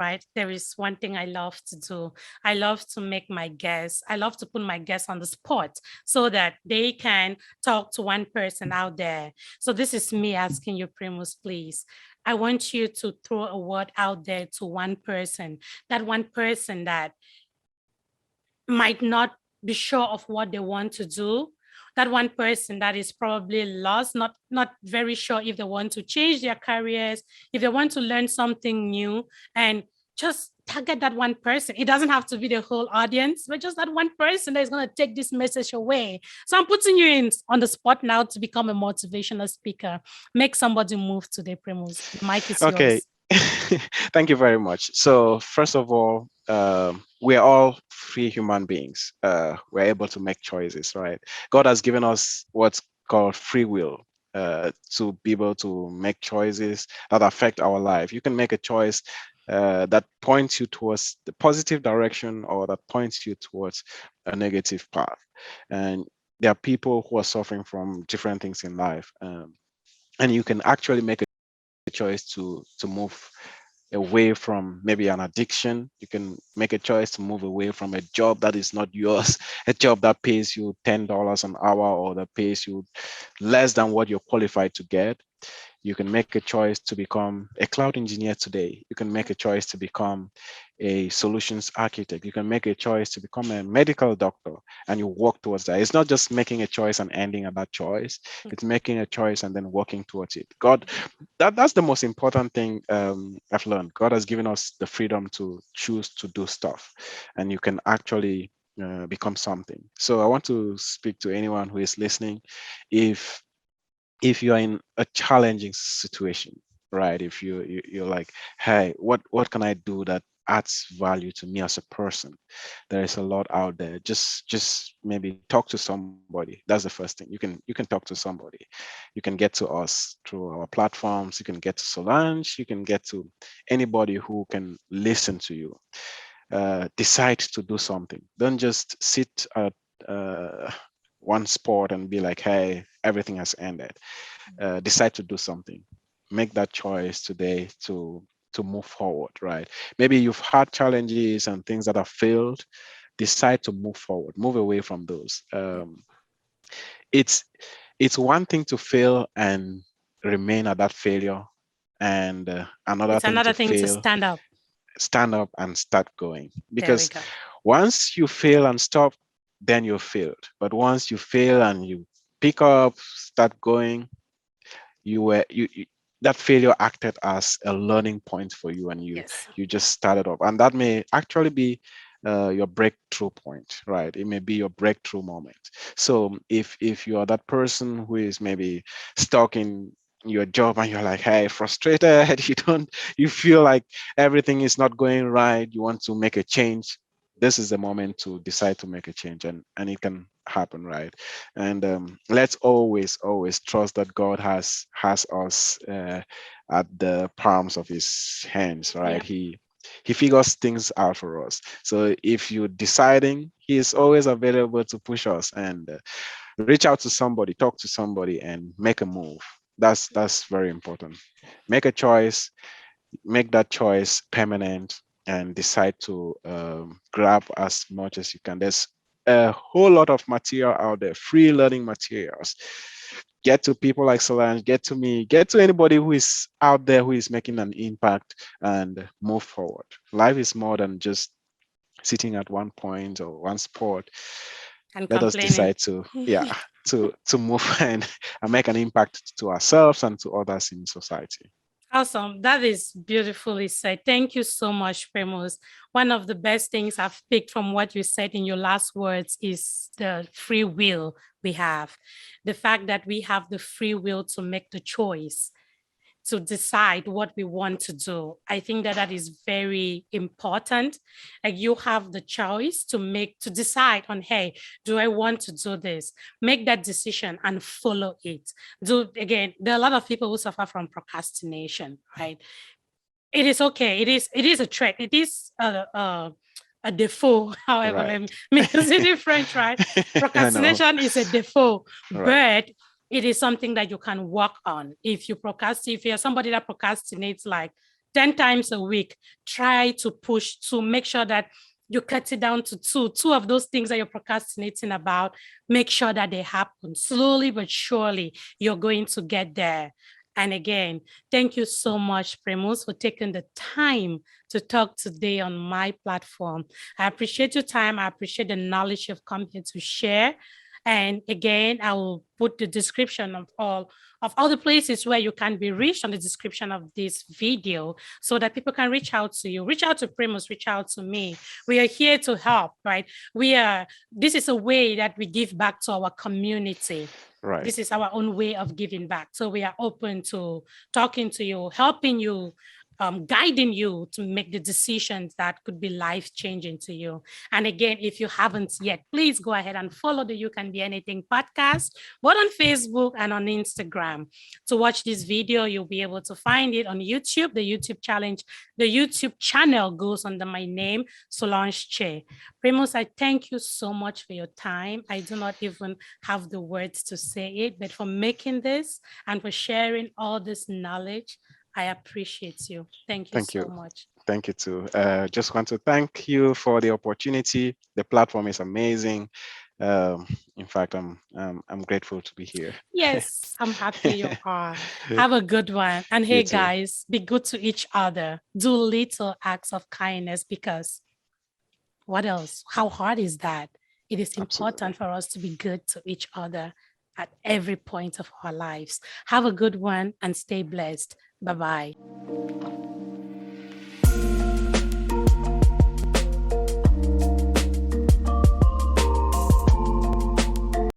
right? There is one thing I love to do. I love to I love to put my guests on the spot so that they can talk to one person out there. So this is me asking you, Primus, please. I want you to throw a word out there to one person that might not be sure of what they want to do, that one person that is probably lost, not very sure if they want to change their careers, if they want to learn something new, and just target that one person. It doesn't have to be the whole audience, but just that one person that is going to take this message away. So I'm putting you in on the spot now to become a motivational speaker. Make somebody move today, Primus. The mic is Okay. yours. Thank you very much. So, first of all, we're all free human beings. We're able to make choices, right? God has given us what's called free will to be able to make choices that affect our life. You can make a choice that points you towards the positive direction or that points you towards a negative path. And there are people who are suffering from different things in life. And you can actually make a choice to move away from maybe an addiction. You can make a choice to move away from a job that is not yours, a job that pays you $10 an hour or that pays you less than what you're qualified to get. You can make a choice to become a cloud engineer today. You can make a choice to become a solutions architect. You can make a choice to become a medical doctor and you work towards that. It's not just making a choice and ending at that choice. It's making a choice and then working towards it. That's the most important thing I've learned. God has given us the freedom to choose to do stuff, and you can actually become something. So I want to speak to anyone who is listening. If you are in a challenging situation, right? If you're like, hey, what can I do that adds value to me as a person? There is a lot out there. Just maybe talk to somebody. That's the first thing. You can talk to somebody. You can get to us through our platforms. You can get to Solange. You can get to anybody who can listen to you. Decide to do something. Don't just sit at one spot and be like, hey, everything has ended. Decide to do something. Make that choice today to move forward, right? Maybe you've had challenges and things that have failed. Decide to move forward, move away from those. It's it's one thing to fail and remain at that failure, and another It's thing to another thing to fail, stand up. stand up and start going. There we Because go. once you fail and stop, then you're failed. But once you fail and you pick up, start going, you were you that failure acted as a learning point for you, and Yes. you just started off, and that may actually be your breakthrough point, right? It may be your breakthrough moment. So if you are that person who is maybe stuck in your job and you're like, hey, frustrated, you feel like everything is not going right, you want to make a change, this is the moment to decide to make a change, and it can happen, right? And let's always trust that God has us at the palms of his hands, right? Yeah. He figures things out for us. So if you're deciding, he is always available to push us, and reach out to somebody, talk to somebody, and make a move. That's very important. Make a choice, make that choice permanent, and decide to grab as much as you can. There's a whole lot of material out there, free learning materials. Get to people like Solange, get to me, get to anybody who is out there who is making an impact, and move forward. Life is more than just sitting at one point or one spot. And Let us complaining. decide to, yeah, to move and make an impact to ourselves and to others in society. Awesome. That is beautifully said. Thank you so much, Primus. One of the best things I've picked from what you said in your last words is the free will we have. The fact that we have the free will to make the choice, to decide what we want to do. I think that that is very important. Like you have the choice to decide on, hey, do I want to do this? Make that decision and follow it. Again, there are a lot of people who suffer from procrastination, right? It is okay. It is a trait. It is a default, however, Right. let me use it in French, right? I know. Procrastination is a default, Right. but it is something that you can work on. If you're somebody that procrastinates like 10 times a week, try to push to make sure that you cut it down to two of those things that you're procrastinating about. Make sure that they happen slowly but surely. You're going to get there. And again, thank you so much, Primus, for taking the time to talk today on my platform. I appreciate your time. I appreciate the knowledge you've come here to share. And again, I will put the description of all the places where you can be reached on the description of this video so that people can reach out to you, reach out to Primus, reach out to me. We are here to help, right? This is a way that we give back to our community. Right. This is our own way of giving back. So we are open to talking to you, helping you, guiding you to make the decisions that could be life changing to you. And again, if you haven't yet, please go ahead and follow the You Can Be Anything podcast, both on Facebook and on Instagram. To watch this video, you'll be able to find it on YouTube. The YouTube channel goes under my name, Solange Che. Primus, I thank you so much for your time. I do not even have the words to say it, but for making this and for sharing all this knowledge, I appreciate you. Thank you Thank so you. much. Thank you too. Just want to thank you for the opportunity. The platform is amazing. In fact, I'm grateful to be here. Yes, I'm happy you are. Have a good one. And You hey, too. guys, be good to each other. Do little acts of kindness because what else? How hard is that? It is Absolutely. important for us to be good to each other at every point of our lives. Have a good one and stay blessed. Bye bye.